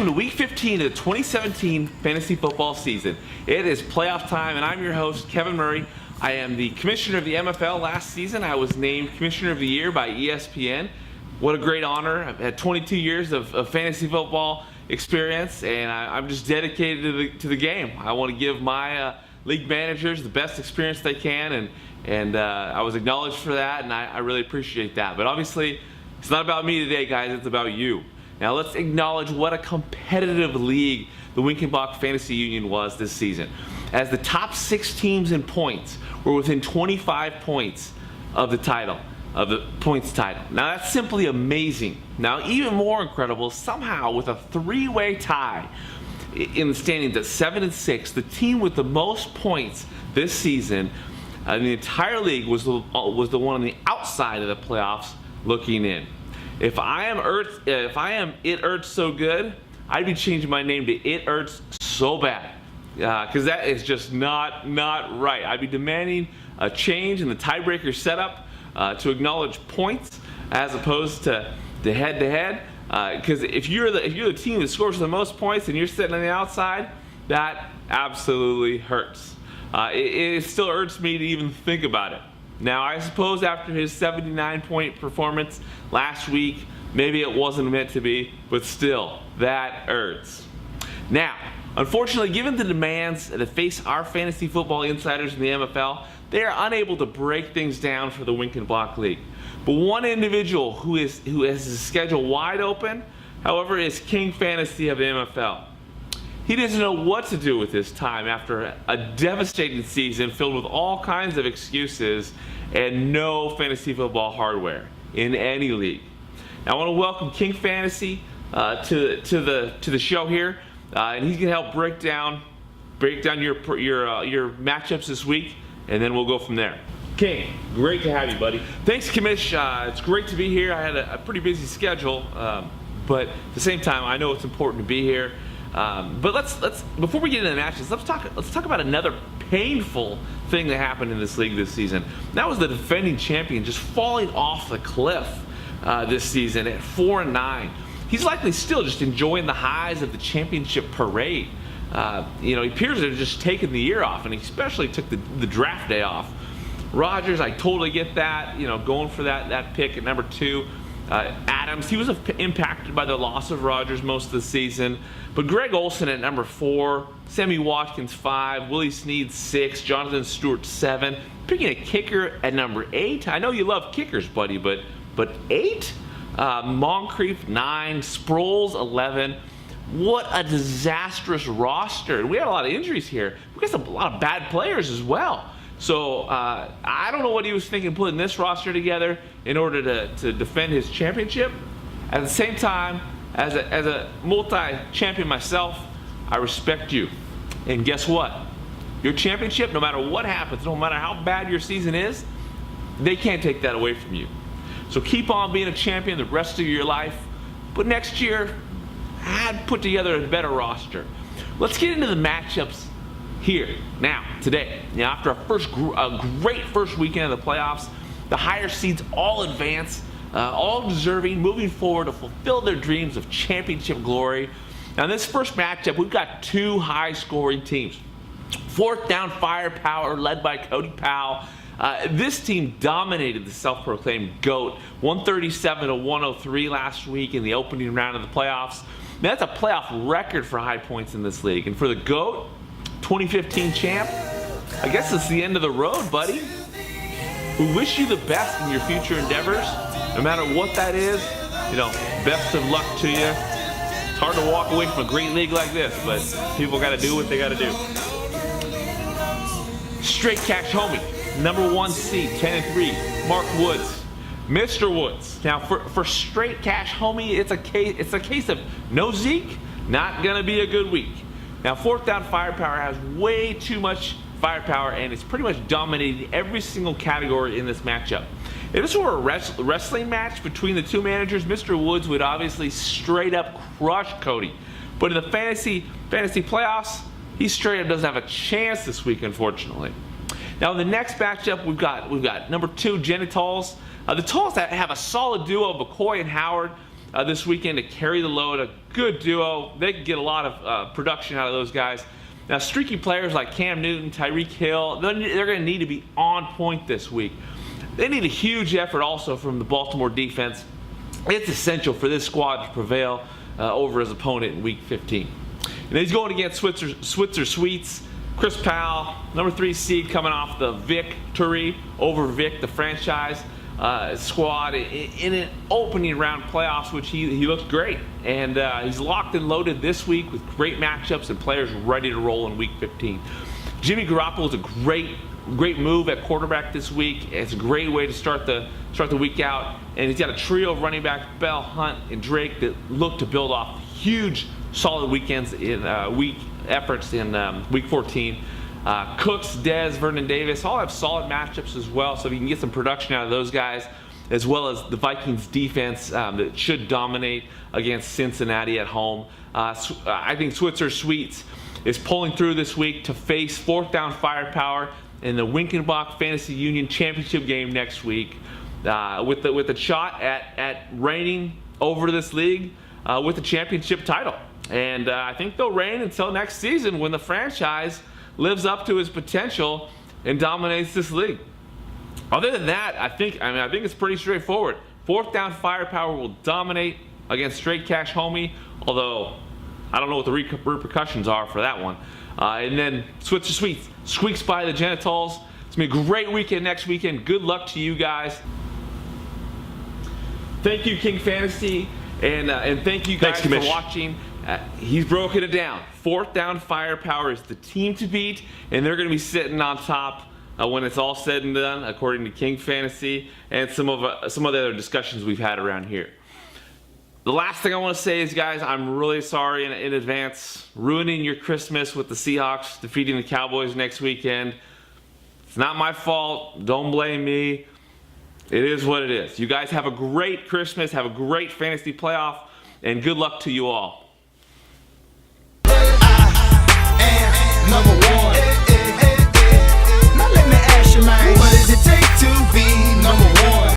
Welcome to Week 15 of the 2017 fantasy football season. It is playoff time, and I'm your host, Kevin Murray. I am the commissioner of the MFL. Last season, I was named Commissioner of the Year by ESPN. What a great honor. I've had 22 years of fantasy football experience, and I'm just dedicated to the game. I want to give my league managers the best experience they can, and I was acknowledged for that, and I really appreciate that. But obviously, it's not about me today, guys. It's about you. Now let's acknowledge what a competitive league the Winkenbach Fantasy Union was this season, as the top 6 teams in points were within 25 points of the title, of the points title. Now that's simply amazing. Now even more incredible, somehow with a 3-way tie in the standings at 7 and 6, the team with the most points this season in the entire league was the one on the outside of the playoffs looking in. If I am It Hurts So Good, I'd be changing my name to It Hurts So Bad, because that is just not right. I'd be demanding a change in the tiebreaker setup to acknowledge points as opposed to head-to-head. Because if you're the team that scores the most points and you're sitting on the outside, that absolutely hurts. It still hurts me to even think about it. Now, I suppose after his 79-point performance last week, maybe it wasn't meant to be, but still, that hurts. Now, unfortunately, given the demands that face our fantasy football insiders in the MFL, they are unable to break things down for the Winkenbach League. But one individual who has his schedule wide open, however, is King Fantasy of the MFL. He doesn't know what to do with his time after a devastating season filled with all kinds of excuses and no fantasy football hardware in any league. Now, I want to welcome King Fantasy to the show here, and he's going to help break down your matchups this week, and then we'll go from there. King, great to have you, buddy. Thanks, Commish. It's great to be here. I had a pretty busy schedule, but at the same time, I know it's important to be here. But let's before we get into the matches, let's talk about another painful thing that happened in this league this season. That was the defending champion just falling off the cliff this season at 4-9. He's likely still just enjoying the highs of the championship parade. He appears to have just taken the year off, and he especially took the draft day off. Rodgers, I totally get that. Going for that pick at number 2. Adams, he was impacted by the loss of Rodgers most of the season. But Greg Olsen at number 4, Sammy Watkins 5, Willie Snead 6, Jonathan Stewart 7. Picking a kicker at number 8. I know you love kickers, buddy, but 8? Moncrief 9, Sproles 11. What a disastrous roster. And we had a lot of injuries here. We got a lot of bad players as well. So I don't know what he was thinking putting this roster together in order to defend his championship. At the same time, as a multi-champion myself, I respect you. And guess what? Your championship, no matter what happens, no matter how bad your season is, they can't take that away from you. So keep on being a champion the rest of your life. But next year, I'd put together a better roster. Let's get into the matchups here, now, today. After a great first weekend of the playoffs, the higher seeds all advance, all deserving, moving forward to fulfill their dreams of championship glory. Now, in this first matchup, we've got 2 high-scoring teams. Fourth down firepower led by Cody Powell. This team dominated the self-proclaimed GOAT, 137-103 last week in the opening round of the playoffs. Now, that's a playoff record for high points in this league. And for the GOAT, 2015 champ, I guess it's the end of the road, buddy. We wish you the best in your future endeavors, no matter what that is. Best of luck to you. It's hard to walk away from a great league like this, but people got to do what they got to do. Straight Cash Homie, number 1 seed, 10-3, Mark Woods, Mr. Woods. Now, for Straight Cash Homie, it's a case of no Zeke, not gonna be a good week. Now, fourth down firepower has way too much firepower, and it's pretty much dominating every single category in this matchup. If this were a wrestling match between the two managers, Mr. Woods would obviously straight up crush Cody. But in the fantasy playoffs, he straight up doesn't have a chance this week, unfortunately. Now, in the next matchup, we've got number 2, Genitals. The Tulls that have a solid duo of McCoy and Howard. this weekend to carry the load. A good duo. They can get a lot of production out of those guys. Now, streaky players like Cam Newton, Tyreek Hill, they're going to need to be on point this week. They need a huge effort also from the Baltimore defense. It's essential for this squad to prevail over his opponent in Week 15. And he's going against Switzer Sweets. Chris Powell, number 3 seed, coming off the victory over Vic, the franchise squad in an opening round playoffs, which he looked great. And he's locked and loaded this week with great matchups and players ready to roll in Week 15. Jimmy Garoppolo is a great move at quarterback this week. It's a great way to start the week out. And he's got a trio of running backs, Bell, Hunt, and Drake, that look to build off huge, solid weekends in week efforts in Week 14. Cooks, Dez, Vernon Davis all have solid matchups as well, so if you can get some production out of those guys, as well as the Vikings defense that should dominate against Cincinnati at home. I think Switzer Sweets is pulling through this week to face fourth down firepower in the Winkenbach Fantasy Union championship game next week, with a shot at reigning over this league with the championship title. And I think they'll reign until next season, when the franchise lives up to his potential and dominates this league. Other than that, I think it's pretty straightforward. Fourth down firepower will dominate against straight cash homie, although I don't know what the repercussions are for that one. And then Switzer Sweets squeaks by the genitals. It's gonna be a great weekend next weekend. Good luck to you guys. Thank you, King Fantasy, and thank you guys for watching. He's broken it down. Fourth down firepower is the team to beat, and they're going to be sitting on top when it's all said and done, according to King Fantasy and some of the other discussions we've had around here. The last thing I want to say is, guys, I'm really sorry in advance, ruining your Christmas with the Seahawks defeating the Cowboys next weekend. It's not my fault. Don't blame me. It is what it is. You guys have a great Christmas. Have a great fantasy playoff, and good luck to you all.